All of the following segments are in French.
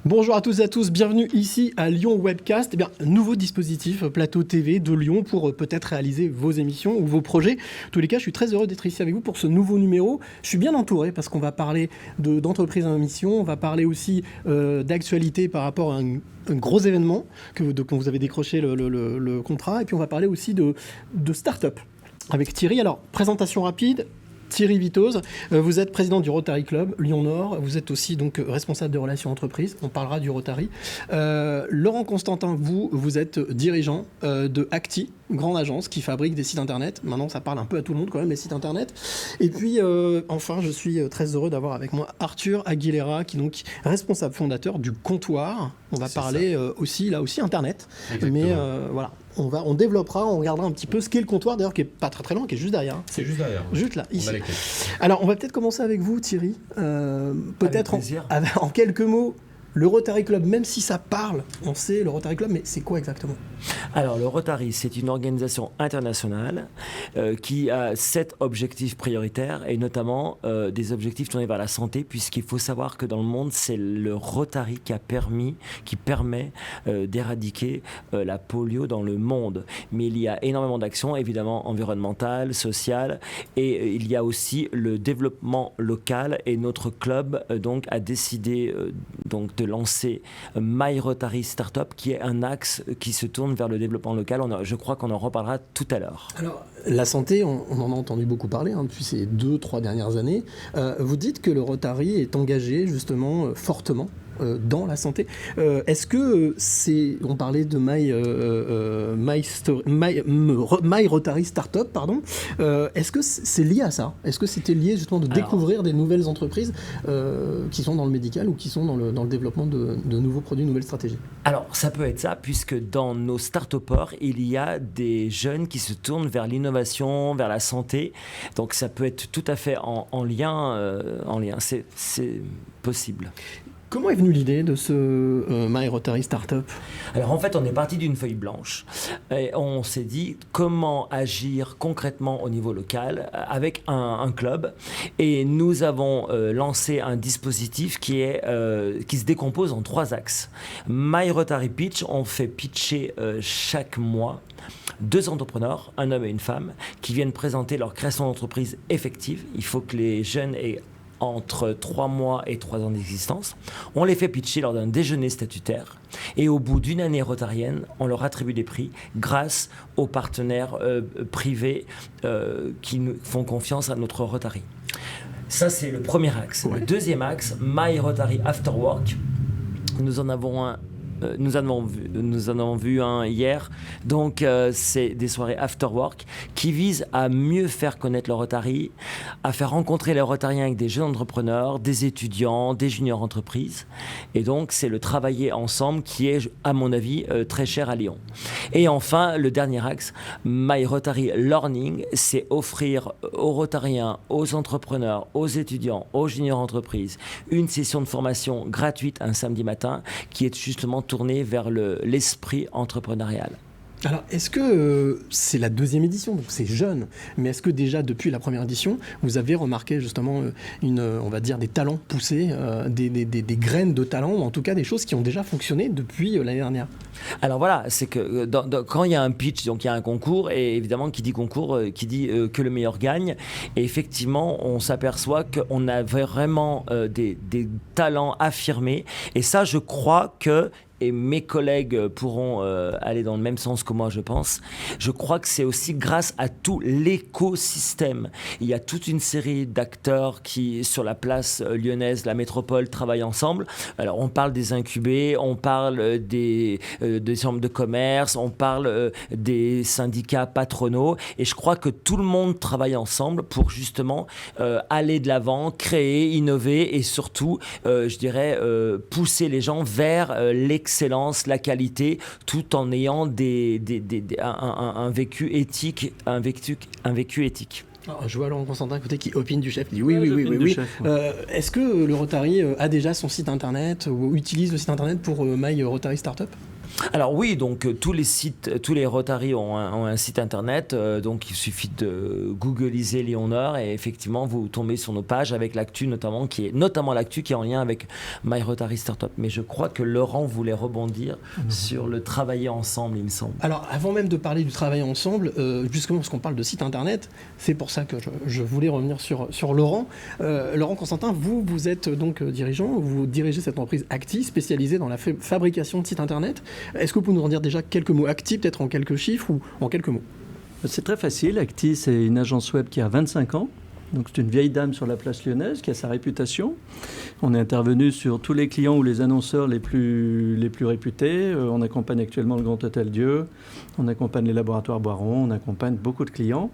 Bonjour à toutes et à tous, bienvenue ici à Lyon Webcast. Eh bien, nouveau dispositif Plateau TV de Lyon pour peut-être réaliser vos émissions ou vos projets. En tous les cas, je suis très heureux d'être ici avec vous pour ce nouveau numéro. Je suis bien entouré parce qu'on va parler d'entreprise en mission, on va parler aussi d'actualité par rapport à un gros événement quand vous avez décroché le contrat, et puis on va parler aussi de start-up avec Thierry. Alors, présentation rapide. Thierry Vitoz, vous êtes président du Rotary Club Lyon-Nord, vous êtes aussi donc responsable de relations entreprises, on parlera du Rotary. Laurent Constantin, vous êtes dirigeant de Acti, une grande agence qui fabrique des sites internet. Maintenant, ça parle un peu à tout le monde quand même, les sites internet. Et puis, enfin, je suis très heureux d'avoir avec moi Arthur Aguilera, qui est donc responsable fondateur du Comptoir. On va parler aussi internet. Exactement. Mais voilà. On développera, on regardera un petit peu ce qu'est le Comptoir, d'ailleurs, qui est pas très très loin, qui est juste derrière. C'est juste derrière. Juste là, ici. Alors, on va peut-être commencer avec vous, Thierry. Peut-être en quelques mots. Le Rotary Club, même si ça parle, on sait le Rotary Club, mais c'est quoi exactement ? Alors, le Rotary, c'est une organisation internationale qui a 7 objectifs prioritaires, et notamment des objectifs tournés vers la santé, puisqu'il faut savoir que dans le monde, c'est le Rotary qui permet d'éradiquer la polio dans le monde. Mais il y a énormément d'actions, évidemment, environnementales, sociales, et il y a aussi le développement local, et notre club donc a décidé donc de lancer My Rotary Startup, qui est un axe qui se tourne vers le développement local. Je crois qu'on en reparlera tout à l'heure. Alors, la santé, on en a entendu beaucoup parler depuis ces 2-3 dernières années. Vous dites que le Rotary est engagé justement fortement dans la santé. Est-ce que on parlait de My Rotary Startup, pardon. Est-ce que c'est lié à ça ? Est-ce que c'était lié justement de découvrir des nouvelles entreprises qui sont dans le médical ou qui sont dans le développement de nouveaux produits, de nouvelles stratégies ? Alors, ça peut être ça, puisque dans nos start-upers, il y a des jeunes qui se tournent vers l'innovation, vers la santé. Donc, ça peut être tout à fait en lien. C'est possible. Comment est venue l'idée de ce My Rotary Startup ? Alors en fait, on est parti d'une feuille blanche et on s'est dit comment agir concrètement au niveau local avec un club, et nous avons lancé un dispositif qui se décompose en 3 axes. My Rotary Pitch, on fait pitcher chaque mois 2 entrepreneurs, un homme et une femme, qui viennent présenter leur création d'entreprise effective. Il faut que les jeunes aient entre 3 mois et 3 ans d'existence. On les fait pitcher lors d'un déjeuner statutaire, et au bout d'une année rotarienne, on leur attribue des prix grâce aux partenaires privés qui nous font confiance à notre Rotary. Ça, c'est le premier axe. Ouais. Le deuxième axe, My Rotary After Work. Nous en avons vu un hier. Donc, c'est des soirées after work qui visent à mieux faire connaître le Rotary, à faire rencontrer les Rotariens avec des jeunes entrepreneurs, des étudiants, des juniors entreprises. Et donc, c'est le travailler ensemble qui est, à mon avis, très cher à Lyon. Et enfin, le dernier axe, My Rotary Learning, c'est offrir aux Rotariens, aux entrepreneurs, aux étudiants, aux juniors entreprises, une session de formation gratuite un samedi matin qui est justement tourné vers l'esprit entrepreneurial. Alors, est-ce que c'est la 2e édition, donc c'est jeune, mais est-ce que déjà depuis la première édition, vous avez remarqué justement on va dire des talents poussés, des graines de talent, ou en tout cas des choses qui ont déjà fonctionné depuis l'année dernière ? Alors voilà, c'est que quand il y a un pitch, donc il y a un concours, et évidemment qui dit concours, qui dit que le meilleur gagne, et effectivement on s'aperçoit qu'on a vraiment des talents affirmés, et ça je crois que, et mes collègues pourront aller dans le même sens que moi, je pense. Je crois que c'est aussi grâce à tout l'écosystème. Il y a toute une série d'acteurs qui, sur la place lyonnaise, la métropole, travaillent ensemble. Alors, on parle des incubés, on parle des chambres de commerce, on parle des syndicats patronaux. Et je crois que tout le monde travaille ensemble pour justement aller de l'avant, créer, innover et surtout, je dirais, pousser les gens vers l'excellence, la qualité, tout en ayant un vécu éthique, un vécu éthique. Alors, je vois Laurent Constantin à côté qui opine du chef, il dit oui. Chef, ouais. Est-ce que le Rotary a déjà son site internet ou utilise le site internet pour My Rotary Startup ? Alors oui, donc tous les Rotary ont un site internet, donc il suffit de googliser Lyon Nord et effectivement vous tombez sur nos pages avec l'actu notamment qui est en lien avec My Rotary Startup. Mais je crois que Laurent voulait rebondir sur le travailler ensemble, il me semble. Alors avant même de parler du travail ensemble, justement parce qu'on parle de site internet, c'est pour ça que je voulais revenir sur Laurent. Laurent Constantin, vous êtes donc dirigeant, vous dirigez cette entreprise Acti spécialisée dans la fabrication de sites internet. Est-ce que vous pouvez nous en dire déjà quelques mots? Acti, peut-être en quelques chiffres ou en quelques mots? C'est très facile. Acti, c'est une agence web qui a 25 ans. Donc c'est une vieille dame sur la place lyonnaise qui a sa réputation. On est intervenu sur tous les clients ou les annonceurs les plus réputés. On accompagne actuellement le Grand Hôtel Dieu, on accompagne les laboratoires Boiron, on accompagne beaucoup de clients.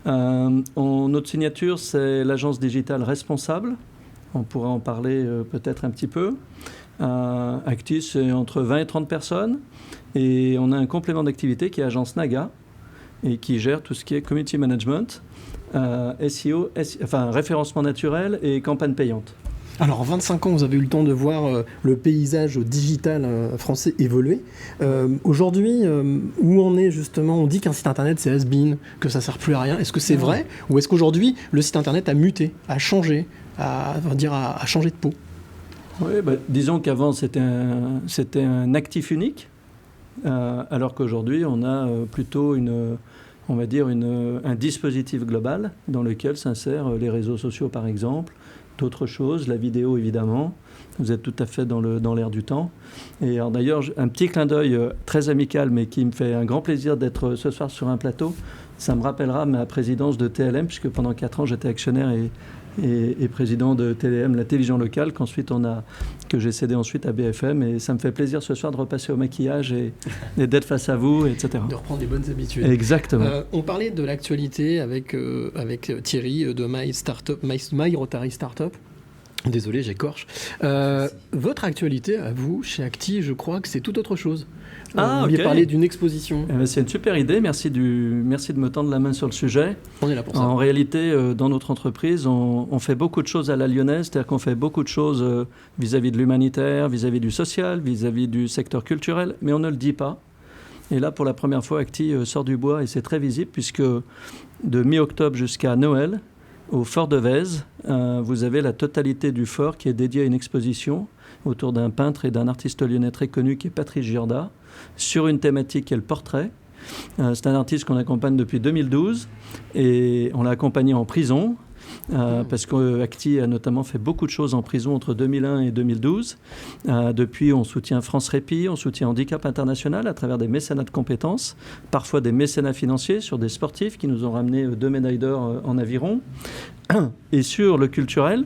Notre signature, c'est l'agence digitale responsable. On pourra en parler peut-être un petit peu. Acti, c'est entre 20 et 30 personnes. Et on a un complément d'activité qui est Agence Naga et qui gère tout ce qui est community management, SEO, référencement naturel et campagne payante. Alors, en 25 ans, vous avez eu le temps de voir le paysage digital français évoluer. Aujourd'hui, où on est justement, on dit qu'un site internet c'est has-been, que ça ne sert plus à rien. Est-ce que c'est vrai? Ou est-ce qu'aujourd'hui, le site internet a muté, a changé, a changé de peau? Oui, disons qu'avant c'était un actif unique, alors qu'aujourd'hui on a plutôt un dispositif global dans lequel s'insèrent les réseaux sociaux par exemple, d'autres choses, la vidéo évidemment. Vous êtes tout à fait dans l'air du temps. Et alors d'ailleurs, un petit clin d'œil très amical, mais qui me fait un grand plaisir d'être ce soir sur un plateau. Ça me rappellera ma présidence de TLM, puisque pendant 4 ans j'étais actionnaire et président de TLM, la télévision locale, que j'ai cédé ensuite à BFM. Et ça me fait plaisir ce soir de repasser au maquillage et d'être face à vous, etc. De reprendre des bonnes habitudes. Exactement. On parlait de l'actualité avec Thierry de My Rotary Startup. Désolé, j'écorche. Votre actualité, à vous, chez Acti, je crois que c'est tout autre chose. Vous vouliez parler d'une exposition. C'est une super idée. Merci de me tendre la main sur le sujet. On est là pour ça. En réalité, dans notre entreprise, on fait beaucoup de choses à la lyonnaise. C'est-à-dire qu'on fait beaucoup de choses vis-à-vis de l'humanitaire, vis-à-vis du social, vis-à-vis du secteur culturel. Mais on ne le dit pas. Et là, pour la première fois, Acti sort du bois et c'est très visible puisque de mi-octobre jusqu'à Noël, au Fort de Vèze, vous avez la totalité du fort qui est dédiée à une exposition autour d'un peintre et d'un artiste lyonnais très connu qui est Patrice Giorda, sur une thématique qui est le portrait. C'est un artiste qu'on accompagne depuis 2012 et on l'a accompagné en prison parce qu'Acti a notamment fait beaucoup de choses en prison entre 2001 et 2012. Depuis, on soutient France Répit, on soutient Handicap International à travers des mécénats de compétences, parfois des mécénats financiers sur des sportifs qui nous ont ramené 2 médailles d'or en aviron. Et sur le culturel,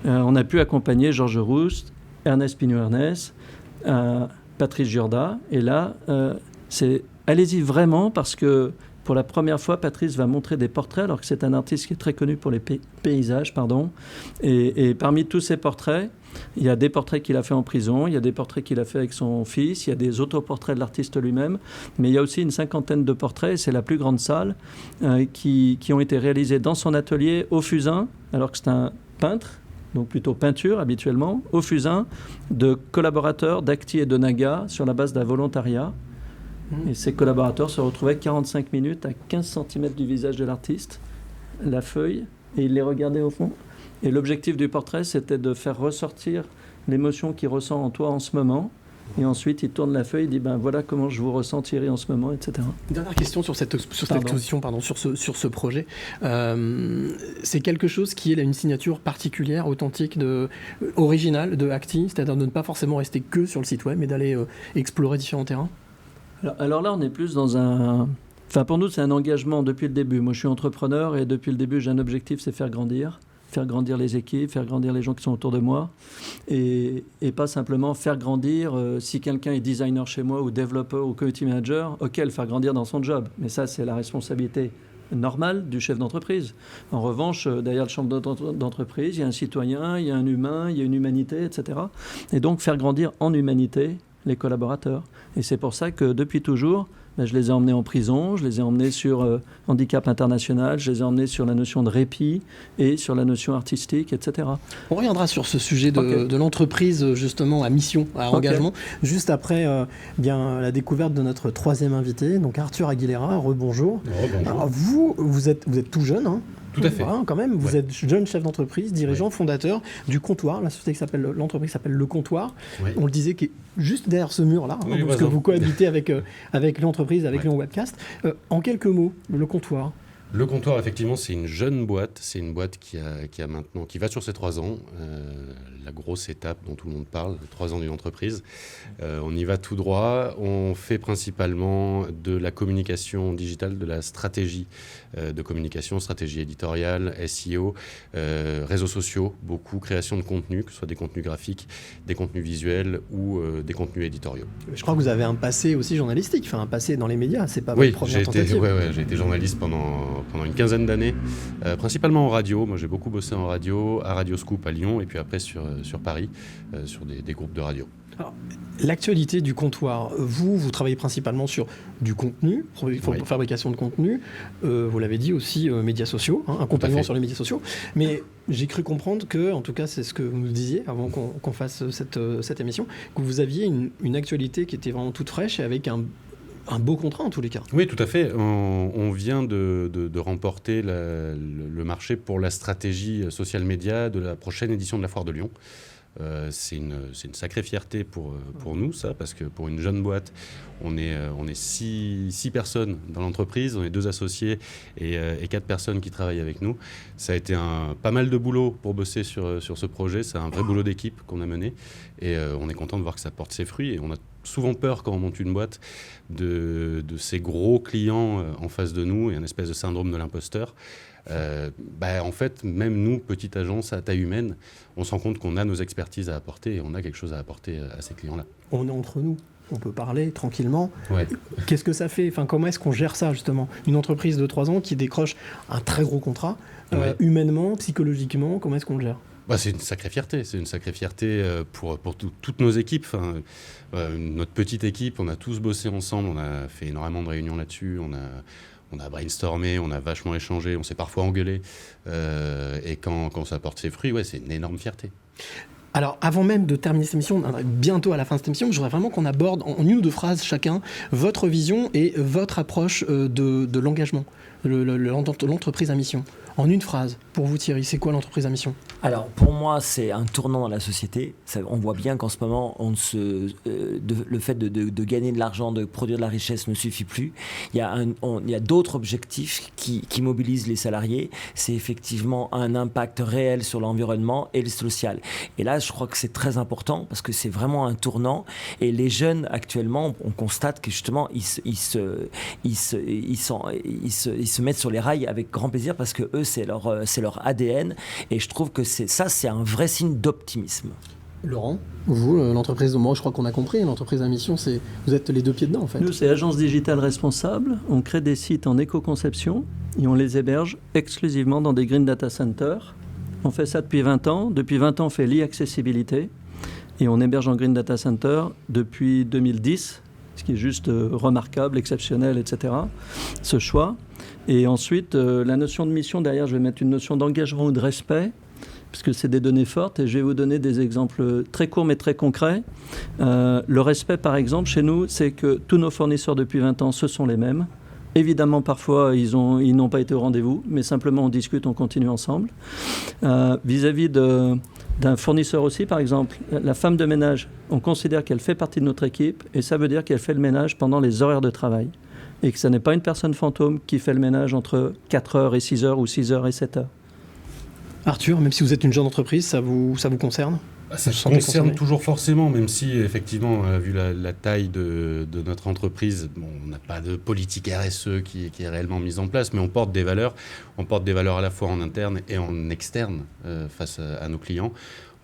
on a pu accompagner Georges Rouste, Ernest Pigno-Ernest, Patrice Giorda. Et là, allez-y vraiment parce que pour la première fois, Patrice va montrer des portraits, alors que c'est un artiste qui est très connu pour les paysages. Et parmi tous ces portraits, il y a des portraits qu'il a fait en prison, il y a des portraits qu'il a fait avec son fils, il y a des autoportraits de l'artiste lui-même, mais il y a aussi une 50aine de portraits, et c'est la plus grande salle, qui ont été réalisés dans son atelier au fusain, alors que c'est un peintre, donc plutôt peinture habituellement, au fusain, de collaborateurs d'Acti et de Naga sur la base d'un volontariat. Et ces collaborateurs se retrouvaient 45 minutes à 15 cm du visage de l'artiste, la feuille, et ils les regardaient au fond. Et l'objectif du portrait, c'était de faire ressortir l'émotion qu'il ressent en toi en ce moment. Et ensuite, il tourne la feuille, il dit voilà comment je vous ressens Thierry en ce moment, etc. Dernière question sur cette exposition, sur ce projet. C'est quelque chose qui est une signature particulière, authentique, originale de Acti, c'est-à-dire de ne pas forcément rester que sur le site web, mais d'aller explorer différents terrains. Alors là, on est plus dans pour nous, c'est un engagement depuis le début. Moi, je suis entrepreneur et depuis le début, j'ai un objectif, c'est faire grandir les équipes, faire grandir les gens qui sont autour de moi et pas simplement faire grandir si quelqu'un est designer chez moi ou développeur ou community manager, le faire grandir dans son job. Mais ça, c'est la responsabilité normale du chef d'entreprise. En revanche, derrière le chef d'entreprise, il y a un citoyen, il y a un humain, il y a une humanité, etc. Et donc, faire grandir en humanité, les collaborateurs. Et c'est pour ça que depuis toujours, je les ai emmenés en prison, je les ai emmenés sur handicap international, je les ai emmenés sur la notion de répit et sur la notion artistique, etc. On reviendra sur ce sujet de l'entreprise, justement, à mission, à engagement, juste après bien la découverte de notre troisième invité, donc Arthur Aguilera. Rebonjour. Alors vous êtes tout jeune, hein. Tout à fait. Voilà, quand même, vous êtes jeune chef d'entreprise, dirigeant, fondateur du Comptoir, la société l'entreprise s'appelle Le Comptoir. Ouais. On le disait, qui est juste derrière ce mur-là, parce que vous cohabitez avec l'entreprise, avec Lyon Webcast. En quelques mots, Le Comptoir. Le Comptoir, effectivement, c'est une jeune boîte. C'est une boîte qui va sur ses 3 ans. La grosse étape dont tout le monde parle, 3 ans d'une entreprise. On y va tout droit. On fait principalement de la communication digitale, de la stratégie de communication, stratégie éditoriale, SEO, réseaux sociaux, beaucoup, création de contenu, que ce soit des contenus graphiques, des contenus visuels ou des contenus éditoriaux. Je crois que vous avez un passé aussi journalistique, un passé dans les médias. C'est pas votre première tentative. J'ai été journaliste pendant une quinzaine d'années, principalement en radio. Moi, j'ai beaucoup bossé en radio, à Radio Scoop à Lyon, et puis après sur Paris, sur des groupes de radio. Alors, l'actualité du Comptoir, vous travaillez principalement sur du contenu, fabrication de contenu, vous l'avez dit aussi, médias sociaux, accompagnement sur les médias sociaux, mais j'ai cru comprendre que, en tout cas c'est ce que vous nous disiez avant qu'on fasse cette émission, que vous aviez une actualité qui était vraiment toute fraîche et avec un beau contrat en tous les cas. Oui, tout à fait. On vient de remporter le marché pour la stratégie social média de la prochaine édition de la Foire de Lyon. C'est une sacrée fierté pour nous, ça, parce que pour une jeune boîte, on est 6 personnes dans l'entreprise, on est 2 associés et 4 personnes qui travaillent avec nous. Ça a été pas mal de boulot pour bosser sur ce projet. C'est un vrai boulot d'équipe qu'on a mené et on est content de voir que ça porte ses fruits. Et on a souvent peur quand on monte une boîte de ces gros clients en face de nous et un espèce de syndrome de l'imposteur. En fait, même nous, petite agence à taille humaine, on se rend compte qu'on a nos expertises à apporter et on a quelque chose à apporter à ces clients-là. On est entre nous, on peut parler tranquillement. Ouais. Qu'est-ce que ça fait ? Comment est-ce qu'on gère ça, justement ? Une entreprise de 3 ans qui décroche un très gros contrat, humainement, psychologiquement, comment est-ce qu'on le gère ? C'est une sacrée fierté. C'est une sacrée fierté pour toutes nos équipes. Notre petite équipe, on a tous bossé ensemble, on a fait énormément de réunions là-dessus, on a brainstormé, on a vachement échangé, on s'est parfois engueulé. Et quand ça porte ses fruits, c'est une énorme fierté. Alors, avant même de terminer cette émission, on est bientôt à la fin de cette émission, je voudrais vraiment qu'on aborde en 1 ou 2 phrases chacun votre vision et votre approche de l'engagement, l'entreprise à mission. En 1 phrase, pour vous Thierry, c'est quoi l'entreprise à mission ? Alors pour moi, c'est un tournant dans la société. On voit bien qu'en ce moment, le fait de gagner de l'argent, de produire de la richesse ne suffit plus. Il y a d'autres objectifs qui mobilisent les salariés. C'est effectivement un impact réel sur l'environnement et le social. Et là, je crois que c'est très important parce que c'est vraiment un tournant. Et les jeunes, actuellement, on constate que justement, ils se mettent sur les rails avec grand plaisir parce que eux, c'est leur ADN et je trouve que c'est un vrai signe d'optimisme. Laurent, vous, l'entreprise, moi je crois qu'on a compris, l'entreprise à mission, vous êtes les 2 pieds dedans en fait. Nous, c'est Agence Digitale Responsable, on crée des sites en éco-conception et on les héberge exclusivement dans des Green Data Centers. On fait ça depuis 20 ans, depuis 20 ans on fait l'e-accessibilité et on héberge en Green Data Center depuis 2010, ce qui est juste remarquable, exceptionnel, etc. Ce choix. Et ensuite, la notion de mission, derrière, je vais mettre une notion d'engagement ou de respect, puisque c'est des données fortes, et je vais vous donner des exemples très courts mais très concrets. Le respect, par exemple, chez nous, c'est que tous nos fournisseurs depuis 20 ans, ce sont les mêmes. Évidemment, parfois, ils n'ont pas été au rendez-vous, mais simplement, on discute, on continue ensemble. Vis-à-vis d'un fournisseur aussi, par exemple, la femme de ménage, on considère qu'elle fait partie de notre équipe, et ça veut dire qu'elle fait le ménage pendant les horaires de travail. Et que ce n'est pas une personne fantôme qui fait le ménage entre 4h et 6h ou 6h et 7h. Arthur, même si vous êtes une jeune entreprise, ça vous concerne ? Ça concerne toujours forcément, même si effectivement, vu la taille de notre entreprise, on n'a pas de politique RSE qui est réellement mise en place, mais on porte des valeurs. On porte des valeurs à la fois en interne et en externe face à nos clients.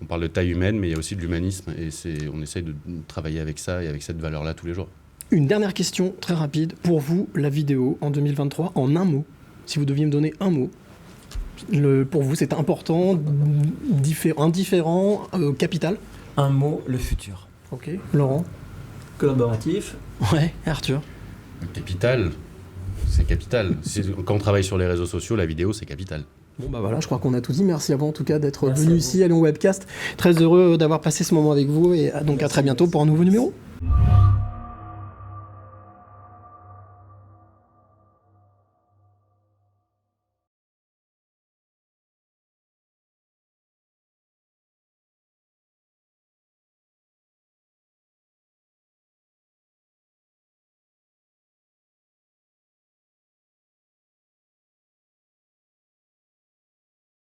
On parle de taille humaine, mais il y a aussi de l'humanisme et on essaye de travailler avec ça et avec cette valeur-là tous les jours. Une dernière question très rapide. Pour vous, la vidéo en 2023, en un mot, si vous deviez me donner un mot, pour vous c'est important, indifférent, capital ? Un mot, le futur. Ok. Laurent ? collaboratif. Ouais, Arthur. Capital, c'est capital. Quand on travaille sur les réseaux sociaux, la vidéo, c'est capital. Bon bah voilà, je crois qu'on a tout dit. Merci à vous en tout cas d'être Merci venu à vous. ici à Lyon Webcast. Très heureux d'avoir passé ce moment avec vous et donc à très bientôt pour un nouveau numéro.